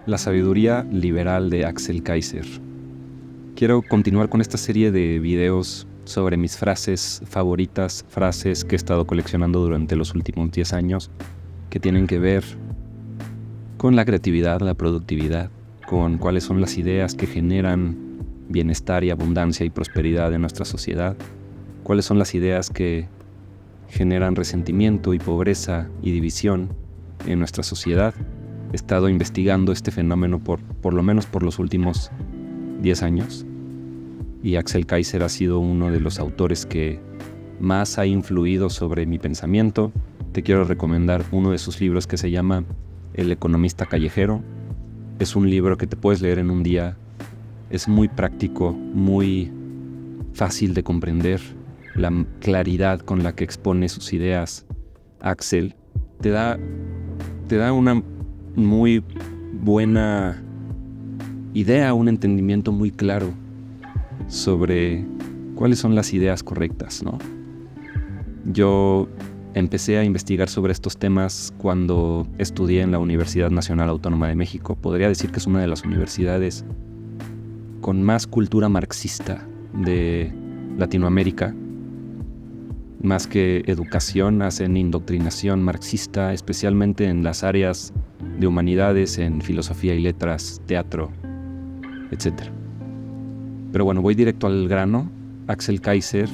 La sabiduría liberal de Axel Kaiser. Quiero continuar con esta serie de videos sobre mis frases favoritas, frases que he estado coleccionando durante los últimos 10 años, que tienen que ver con la creatividad, la productividad, con cuáles son las ideas que generan bienestar y abundancia y prosperidad en nuestra sociedad, cuáles son las ideas que generan resentimiento y pobreza y división en nuestra sociedad. He estado investigando este fenómeno por lo menos por los últimos 10 años y Axel Kaiser ha sido uno de los autores que más ha influido sobre mi pensamiento. Te quiero recomendar uno de sus libros que se llama El economista callejero. Es un libro que te puedes leer en un día. Es muy práctico, muy fácil de comprender. La claridad con la que expone sus ideas Axel te da una muy buena idea, un entendimiento muy claro sobre cuáles son las ideas correctas, ¿no? Yo empecé a investigar sobre estos temas cuando estudié en la Universidad Nacional Autónoma de México. Podría decir que es una de las universidades con más cultura marxista de Latinoamérica. Más que educación, hacen indoctrinación marxista, especialmente en las áreas de humanidades, en filosofía y letras, teatro, etc. Pero bueno, voy directo al grano. Axel Kaiser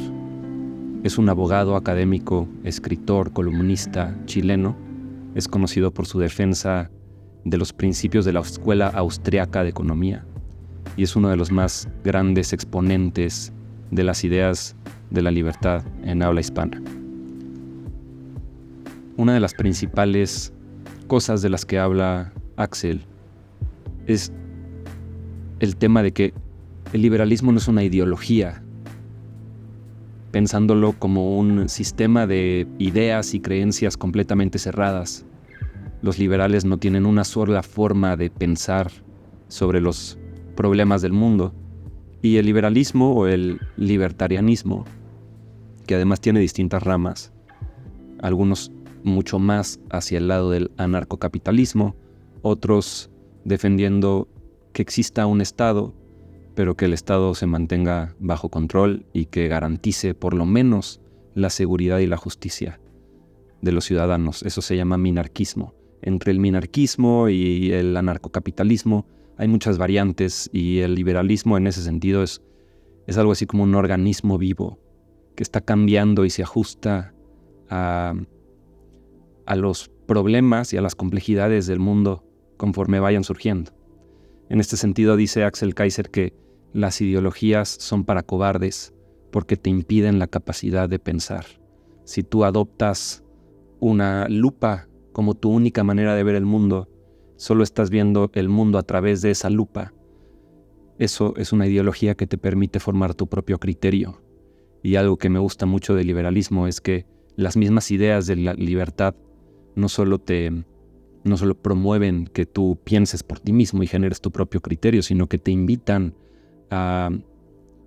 es un abogado, académico, escritor, columnista chileno. Es conocido por su defensa de los principios de la Escuela Austriaca de Economía y es uno de los más grandes exponentes de las ideas de la libertad en habla hispana. Una de las principales cosas de las que habla Axel es el tema de que el liberalismo no es una ideología, pensándolo como un sistema de ideas y creencias completamente cerradas. Los liberales no tienen una sola forma de pensar sobre los problemas del mundo, y el liberalismo o el libertarianismo, que además tiene distintas ramas, algunos mucho más hacia el lado del anarcocapitalismo, otros defendiendo que exista un Estado, pero que el Estado se mantenga bajo control y que garantice por lo menos la seguridad y la justicia de los ciudadanos. Eso se llama minarquismo. Entre el minarquismo y el anarcocapitalismo hay muchas variantes y el liberalismo en ese sentido es algo así como un organismo vivo que está cambiando y se ajusta a los problemas y a las complejidades del mundo conforme vayan surgiendo. En este sentido dice Axel Kaiser que las ideologías son para cobardes porque te impiden la capacidad de pensar. Si tú adoptas una lupa como tu única manera de ver el mundo, solo estás viendo el mundo a través de esa lupa. Eso es una ideología que te permite formar tu propio criterio. Y algo que me gusta mucho del liberalismo es que las mismas ideas de la libertad no solo promueven que tú pienses por ti mismo y generes tu propio criterio, sino que te invitan a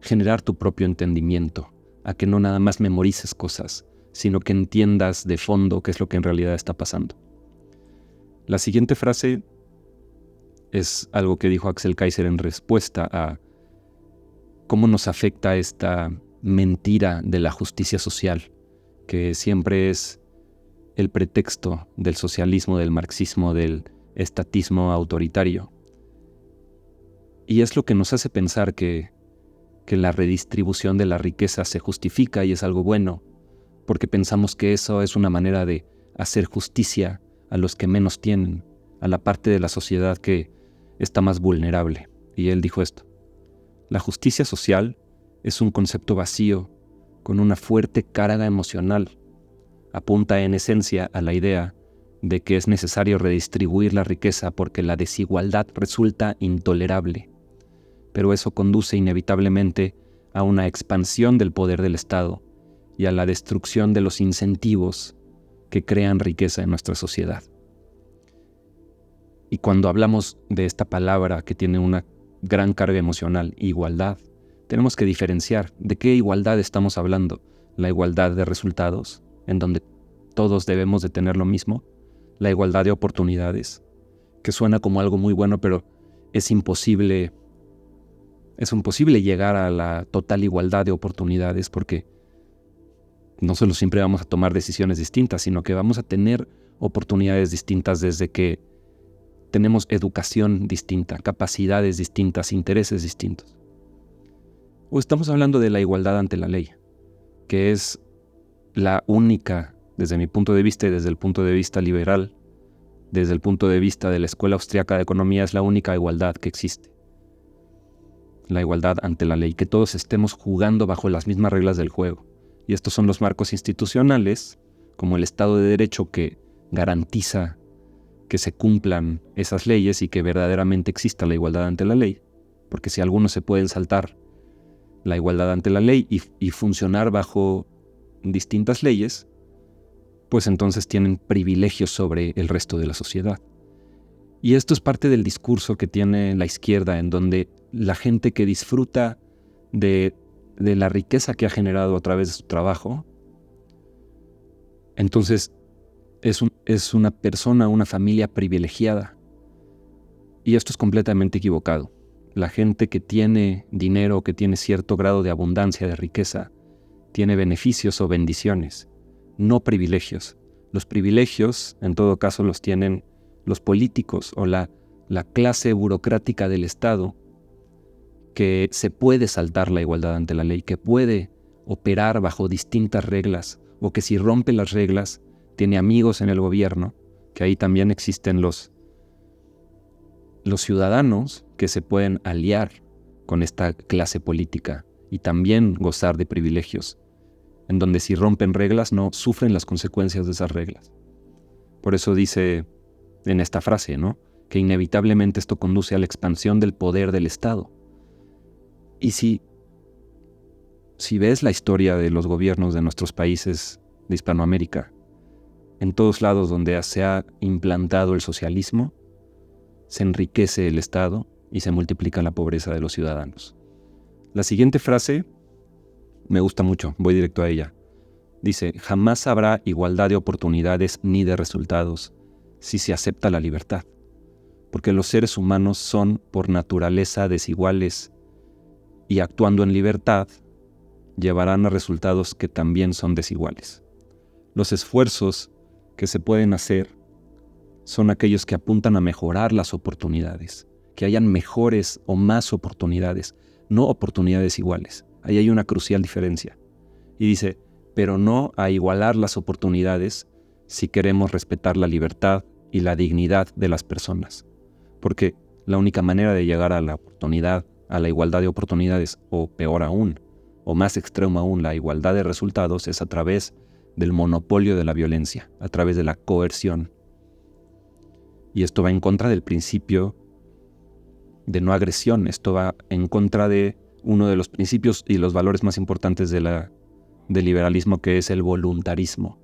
generar tu propio entendimiento, a que no nada más memorices cosas, sino que entiendas de fondo qué es lo que en realidad está pasando. La siguiente frase es algo que dijo Axel Kaiser en respuesta a cómo nos afecta esta mentira de la justicia social, que siempre es el pretexto del socialismo, del marxismo, del estatismo autoritario. Y es lo que nos hace pensar que la redistribución de la riqueza se justifica y es algo bueno, porque pensamos que eso es una manera de hacer justicia a los que menos tienen, a la parte de la sociedad que está más vulnerable. Y él dijo esto: la justicia social es un concepto vacío, con una fuerte carga emocional. Apunta en esencia a la idea de que es necesario redistribuir la riqueza porque la desigualdad resulta intolerable. Pero eso conduce inevitablemente a una expansión del poder del Estado y a la destrucción de los incentivos que crean riqueza en nuestra sociedad. Y cuando hablamos de esta palabra que tiene una gran carga emocional, igualdad, tenemos que diferenciar de qué igualdad estamos hablando. La igualdad de resultados, en donde todos debemos de tener lo mismo, la igualdad de oportunidades, que suena como algo muy bueno, pero es imposible llegar a la total igualdad de oportunidades, porque no solo siempre vamos a tomar decisiones distintas, sino que vamos a tener oportunidades distintas desde que tenemos educación distinta, capacidades distintas, intereses distintos. O estamos hablando de la igualdad ante la ley, que es la única, desde mi punto de vista y desde el punto de vista liberal, desde el punto de vista de la Escuela Austriaca de Economía, es la única igualdad que existe. La igualdad ante la ley, que todos estemos jugando bajo las mismas reglas del juego. Y estos son los marcos institucionales, como el Estado de Derecho, que garantiza que se cumplan esas leyes y que verdaderamente exista la igualdad ante la ley. Porque si algunos se pueden saltar la igualdad ante la ley y funcionar bajo distintas leyes, pues entonces tienen privilegios sobre el resto de la sociedad. Y esto es parte del discurso que tiene la izquierda, en donde la gente que disfruta de la riqueza que ha generado a través de su trabajo, entonces es una persona, una familia privilegiada. Y esto es completamente equivocado. La gente que tiene dinero, que tiene cierto grado de abundancia, de riqueza, tiene beneficios o bendiciones, no privilegios. Los privilegios, en todo caso, los tienen los políticos o la clase burocrática del Estado, que se puede saltar la igualdad ante la ley, que puede operar bajo distintas reglas, o que si rompe las reglas, tiene amigos en el gobierno, que ahí también existen los ciudadanos que se pueden aliar con esta clase política y también gozar de privilegios, en donde si rompen reglas no sufren las consecuencias de esas reglas. Por eso dice en esta frase, ¿no?, que inevitablemente esto conduce a la expansión del poder del Estado. Y si ves la historia de los gobiernos de nuestros países de Hispanoamérica, en todos lados donde se ha implantado el socialismo, se enriquece el Estado y se multiplica la pobreza de los ciudadanos. La siguiente frase me gusta mucho, voy directo a ella. Dice: jamás habrá igualdad de oportunidades ni de resultados si se acepta la libertad, porque los seres humanos son por naturaleza desiguales y actuando en libertad llevarán a resultados que también son desiguales. Los esfuerzos que se pueden hacer son aquellos que apuntan a mejorar las oportunidades, que hayan mejores o más oportunidades, no oportunidades iguales. Ahí hay una crucial diferencia. Y dice, pero no a igualar las oportunidades si queremos respetar la libertad y la dignidad de las personas. Porque la única manera de llegar a la oportunidad, a la igualdad de oportunidades, o peor aún, o más extremo aún, la igualdad de resultados, es a través del monopolio de la violencia, a través de la coerción. Y esto va en contra del principio de no agresión. Esto va en contra de uno de los principios y los valores más importantes del liberalismo, que es el voluntarismo.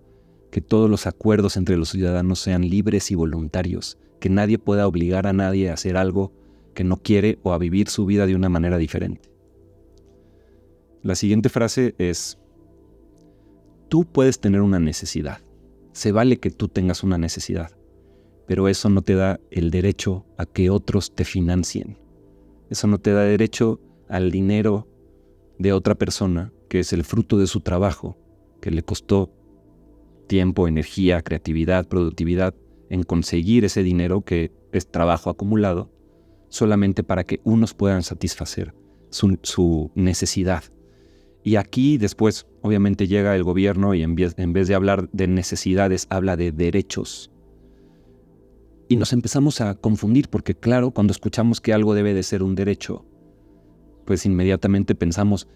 Que todos los acuerdos entre los ciudadanos sean libres y voluntarios. Que nadie pueda obligar a nadie a hacer algo que no quiere o a vivir su vida de una manera diferente. La siguiente frase es: tú puedes tener una necesidad. Se vale que tú tengas una necesidad, pero eso no te da el derecho a que otros te financien. Eso no te da derecho al dinero de otra persona, que es el fruto de su trabajo, que le costó tiempo, energía, creatividad, productividad, en conseguir ese dinero que es trabajo acumulado, solamente para que unos puedan satisfacer su necesidad. Y aquí después, obviamente, llega el gobierno y en vez de hablar de necesidades, habla de derechos. Y nos empezamos a confundir porque, claro, cuando escuchamos que algo debe de ser un derecho, pues inmediatamente pensamos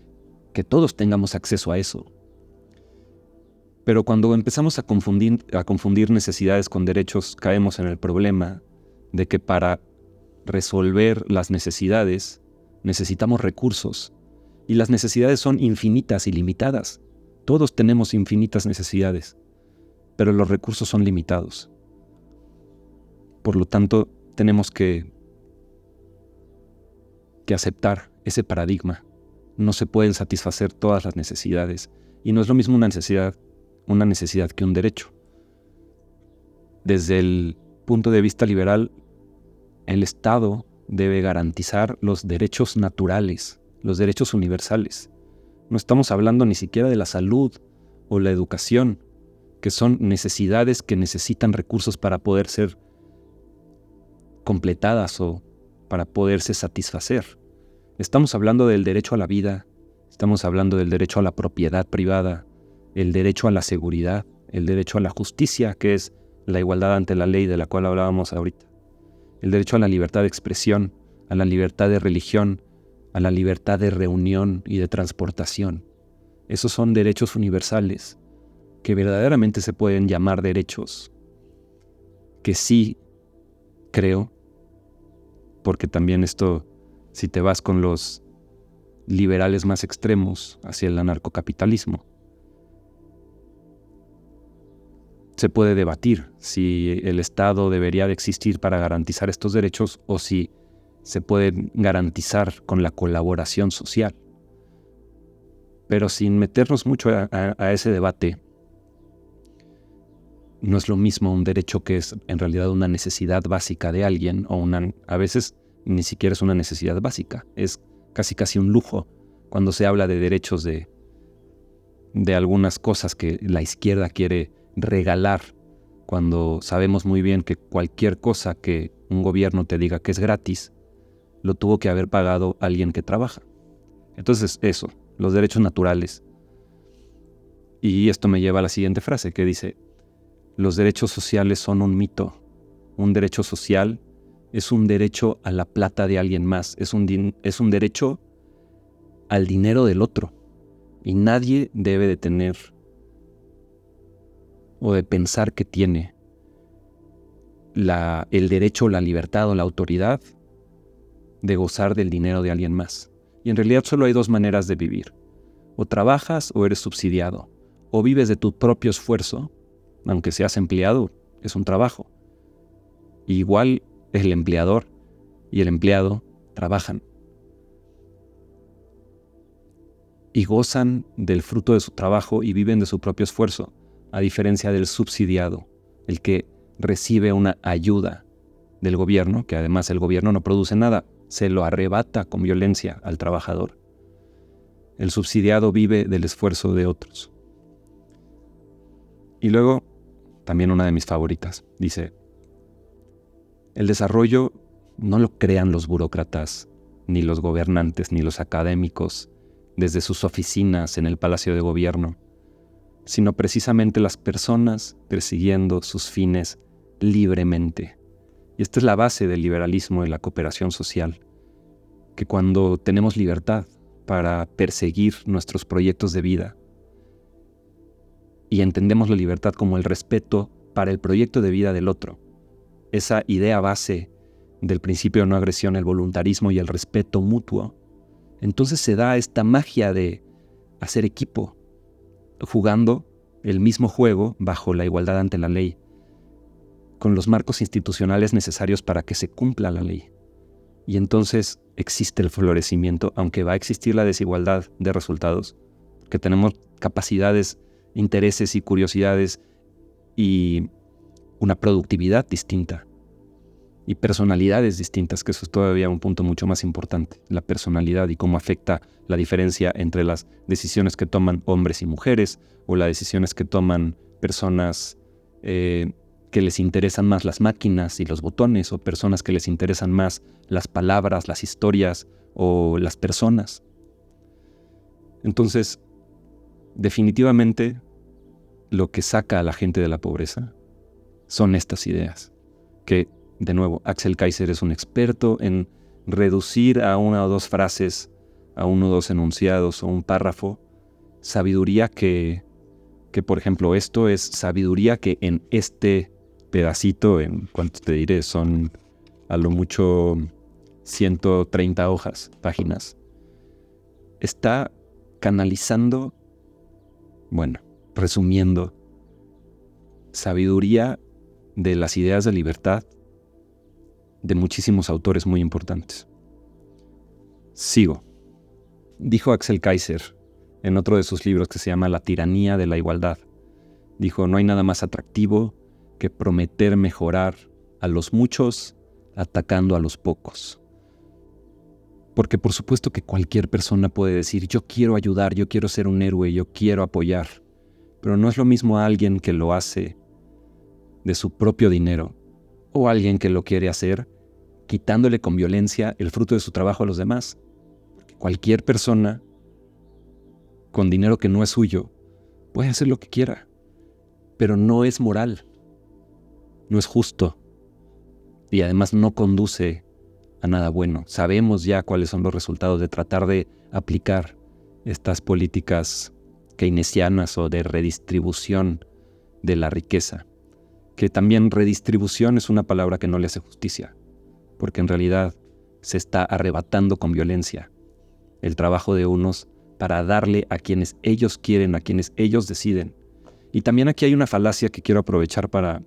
que todos tengamos acceso a eso. Pero cuando empezamos a confundir necesidades con derechos, caemos en el problema de que para resolver las necesidades necesitamos recursos. Y las necesidades son infinitas y limitadas. Todos tenemos infinitas necesidades, pero los recursos son limitados. Por lo tanto, tenemos que aceptar ese paradigma. No se pueden satisfacer todas las necesidades. Y no es lo mismo una necesidad que un derecho. Desde el punto de vista liberal, el Estado debe garantizar los derechos naturales, los derechos universales. No estamos hablando ni siquiera de la salud o la educación, que son necesidades que necesitan recursos para poder ser completadas o para poderse satisfacer. Estamos hablando del derecho a la vida, estamos hablando del derecho a la propiedad privada, el derecho a la seguridad, el derecho a la justicia, que es la igualdad ante la ley de la cual hablábamos ahorita, el derecho a la libertad de expresión, a la libertad de religión, a la libertad de reunión y de transportación. Esos son derechos universales que verdaderamente se pueden llamar derechos, que sí creo, porque también esto, si te vas con los liberales más extremos hacia el anarcocapitalismo, se puede debatir si el Estado debería de existir para garantizar estos derechos o si se pueden garantizar con la colaboración social. Pero sin meternos mucho a ese debate, no es lo mismo un derecho que es en realidad una necesidad básica de alguien, o a veces ni siquiera es una necesidad básica, es casi un lujo cuando se habla de derechos de algunas cosas que la izquierda quiere regalar, cuando sabemos muy bien que cualquier cosa que un gobierno te diga que es gratis, lo tuvo que haber pagado alguien que trabaja. Entonces eso, los derechos naturales. Y esto me lleva a la siguiente frase que dice: los derechos sociales son un mito. Un derecho social es un derecho a la plata de alguien más, es un derecho al dinero del otro. Y nadie debe de tener o de pensar que tiene el derecho, la libertad o la autoridad de gozar del dinero de alguien más. Y en realidad solo hay dos maneras de vivir: o trabajas o eres subsidiado, o vives de tu propio esfuerzo, aunque seas empleado, es un trabajo. Igual el empleador y el empleado trabajan y gozan del fruto de su trabajo y viven de su propio esfuerzo, a diferencia del subsidiado, el que recibe una ayuda del gobierno, que además el gobierno no produce nada, se lo arrebata con violencia al trabajador. El subsidiado vive del esfuerzo de otros. Y luego, también una de mis favoritas, dice: el desarrollo no lo crean los burócratas, ni los gobernantes, ni los académicos, desde sus oficinas en el Palacio de Gobierno, sino precisamente las personas persiguiendo sus fines libremente. Y esta es la base del liberalismo y la cooperación social, que cuando tenemos libertad para perseguir nuestros proyectos de vida y entendemos la libertad como el respeto para el proyecto de vida del otro, esa idea base del principio de no agresión, el voluntarismo y el respeto mutuo, entonces se da esta magia de hacer equipo, jugando el mismo juego bajo la igualdad ante la ley, con los marcos institucionales necesarios para que se cumpla la ley. Y entonces existe el florecimiento, aunque va a existir la desigualdad de resultados, que tenemos capacidades, intereses y curiosidades y una productividad distinta y personalidades distintas, que eso es todavía un punto mucho más importante, la personalidad y cómo afecta la diferencia entre las decisiones que toman hombres y mujeres o las decisiones que toman personas que les interesan más las máquinas y los botones, o personas que les interesan más las palabras, las historias o las personas. Entonces, definitivamente, lo que saca a la gente de la pobreza son estas ideas, que, de nuevo, Axel Kaiser es un experto en reducir a una o dos frases, a uno o dos enunciados o un párrafo, sabiduría que por ejemplo, esto es sabiduría que en este pedacito, en cuánto te diré, son a lo mucho 130 páginas, está canalizando, resumiendo, sabiduría de las ideas de libertad de muchísimos autores muy importantes. Sigo. Dijo Axel Kaiser en otro de sus libros que se llama La tiranía de la igualdad. Dijo: no hay nada más atractivo que prometer mejorar a los muchos atacando a los pocos. Porque por supuesto que cualquier persona puede decir, yo quiero ayudar, yo quiero ser un héroe, yo quiero apoyar. Pero no es lo mismo a alguien que lo hace de su propio dinero o alguien que lo quiere hacer quitándole con violencia el fruto de su trabajo a los demás. Cualquier persona con dinero que no es suyo puede hacer lo que quiera, pero no es moral, no es justo y además no conduce a nada bueno. Sabemos ya cuáles son los resultados de tratar de aplicar estas políticas keynesianas o de redistribución de la riqueza, que también redistribución es una palabra que no le hace justicia, porque en realidad se está arrebatando con violencia el trabajo de unos para darle a quienes ellos quieren, a quienes ellos deciden. Y también aquí hay una falacia que quiero aprovechar para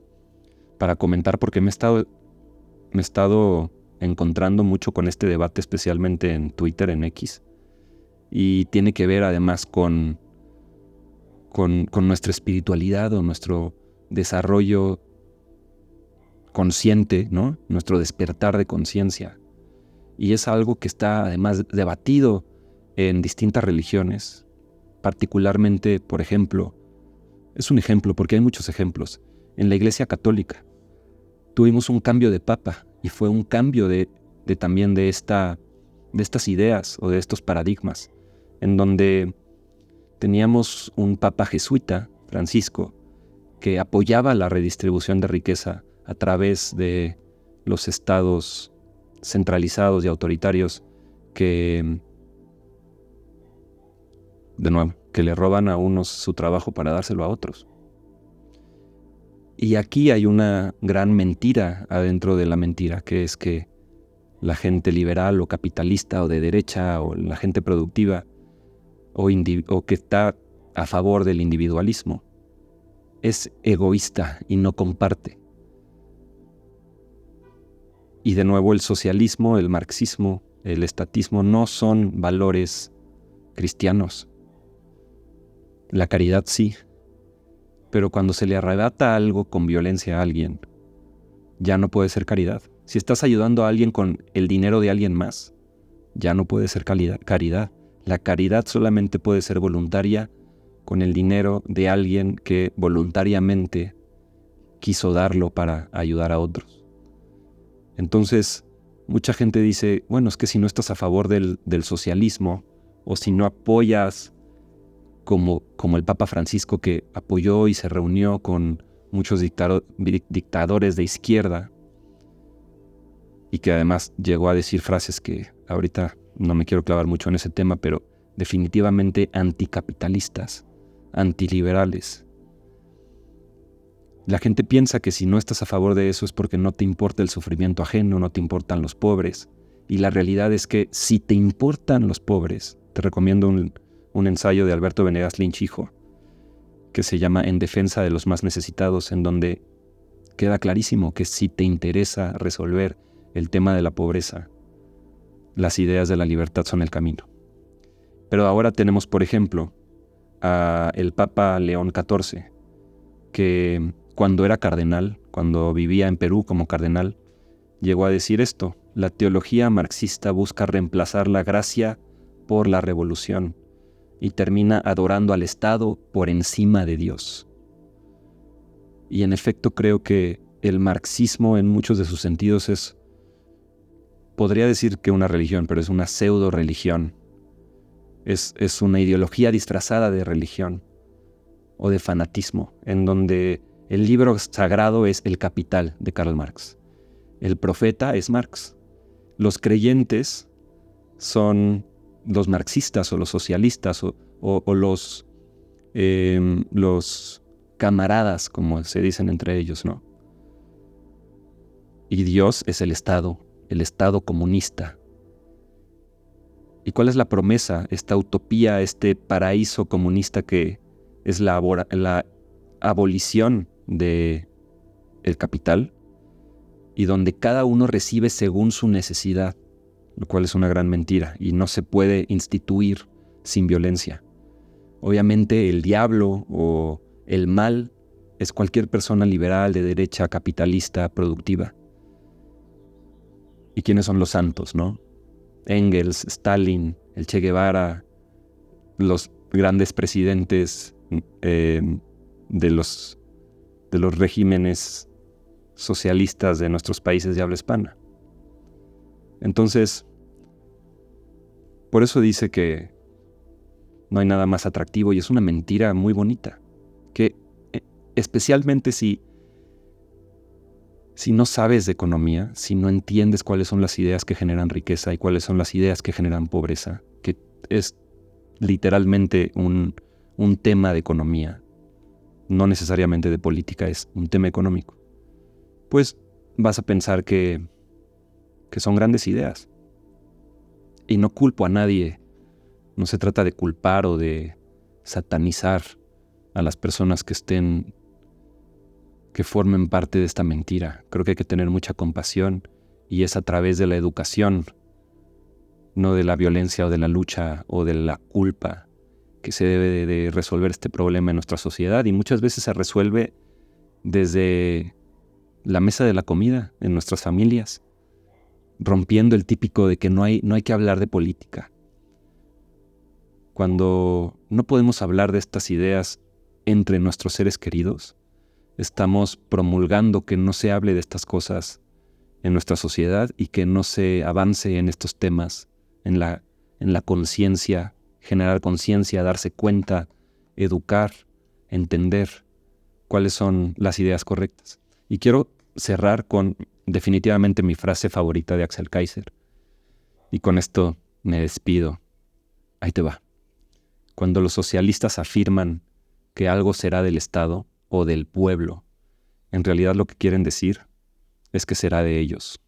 comentar, porque me he estado encontrando mucho con este debate, especialmente en Twitter, en X, y tiene que ver además con nuestra espiritualidad o nuestro desarrollo consciente, ¿no? Nuestro despertar de conciencia. Y es algo que está además debatido en distintas religiones, particularmente, por ejemplo, es un ejemplo porque hay muchos ejemplos. En la Iglesia Católica tuvimos un cambio de papa y fue un cambio también de estas ideas o de estos paradigmas, en donde teníamos un papa jesuita, Francisco, que apoyaba la redistribución de riqueza a través de los estados centralizados y autoritarios que, de nuevo, que le roban a unos su trabajo para dárselo a otros. Y aquí hay una gran mentira adentro de la mentira, que es que la gente liberal o capitalista o de derecha o la gente productiva o que está a favor del individualismo es egoísta y no comparte. Y de nuevo el socialismo, el marxismo, el estatismo no son valores cristianos. La caridad sí, pero cuando se le arrebata algo con violencia a alguien, ya no puede ser caridad. Si estás ayudando a alguien con el dinero de alguien más, ya no puede ser caridad. La caridad solamente puede ser voluntaria con el dinero de alguien que voluntariamente quiso darlo para ayudar a otros. Entonces, mucha gente dice, bueno, es que si no estás a favor del socialismo o si no apoyas como el Papa Francisco, que apoyó y se reunió con muchos dictadores de izquierda y que además llegó a decir frases que ahorita no me quiero clavar mucho en ese tema, pero definitivamente anticapitalistas, antiliberales. La gente piensa que si no estás a favor de eso es porque no te importa el sufrimiento ajeno, no te importan los pobres. Y la realidad es que si te importan los pobres, te recomiendo un ensayo de Alberto Venegas Lynch hijo, que se llama En defensa de los más necesitados, en donde queda clarísimo que si te interesa resolver el tema de la pobreza, las ideas de la libertad son el camino. Pero ahora tenemos, por ejemplo, a el Papa León XIV, que cuando era cardenal, cuando vivía en Perú como cardenal, llegó a decir esto: la teología marxista busca reemplazar la gracia por la revolución y termina adorando al Estado por encima de Dios. Y en efecto creo que el marxismo en muchos de sus sentidos podría decir que una religión, pero es una pseudo religión. Es una ideología disfrazada de religión o de fanatismo, en donde el libro sagrado es El Capital de Karl Marx. El profeta es Marx. Los creyentes son los marxistas o los socialistas o los camaradas, como se dicen entre ellos, ¿no? Y Dios es el Estado comunista. ¿Y cuál es la promesa, esta utopía, este paraíso comunista que es la abolición del capital y donde cada uno recibe según su necesidad, lo cual es una gran mentira y no se puede instituir sin violencia? Obviamente el diablo o el mal es cualquier persona liberal, de derecha, capitalista, productiva. ¿Y quiénes son los santos, no? Engels, Stalin, el Che Guevara, los grandes presidentes de los regímenes socialistas de nuestros países de habla hispana. Entonces, por eso dice que no hay nada más atractivo, y es una mentira muy bonita, que especialmente si no sabes de economía, si no entiendes cuáles son las ideas que generan riqueza y cuáles son las ideas que generan pobreza, que es literalmente un tema de economía, no necesariamente de política, es un tema económico, pues vas a pensar que son grandes ideas. Y no culpo a nadie, no se trata de culpar o de satanizar a las personas que formen parte de esta mentira. Creo que hay que tener mucha compasión, y es a través de la educación, no de la violencia o de la lucha o de la culpa, que se debe de resolver este problema en nuestra sociedad, y muchas veces se resuelve desde la mesa de la comida en nuestras familias, rompiendo el típico de que no hay que hablar de política. Cuando no podemos hablar de estas ideas entre nuestros seres queridos, estamos promulgando que no se hable de estas cosas en nuestra sociedad y que no se avance en estos temas, en la conciencia, generar conciencia, darse cuenta, educar, entender cuáles son las ideas correctas. Y quiero cerrar con definitivamente mi frase favorita de Axel Kaiser. Y con esto me despido. Ahí te va. Cuando los socialistas afirman que algo será del Estado o del pueblo, en realidad lo que quieren decir es que será de ellos.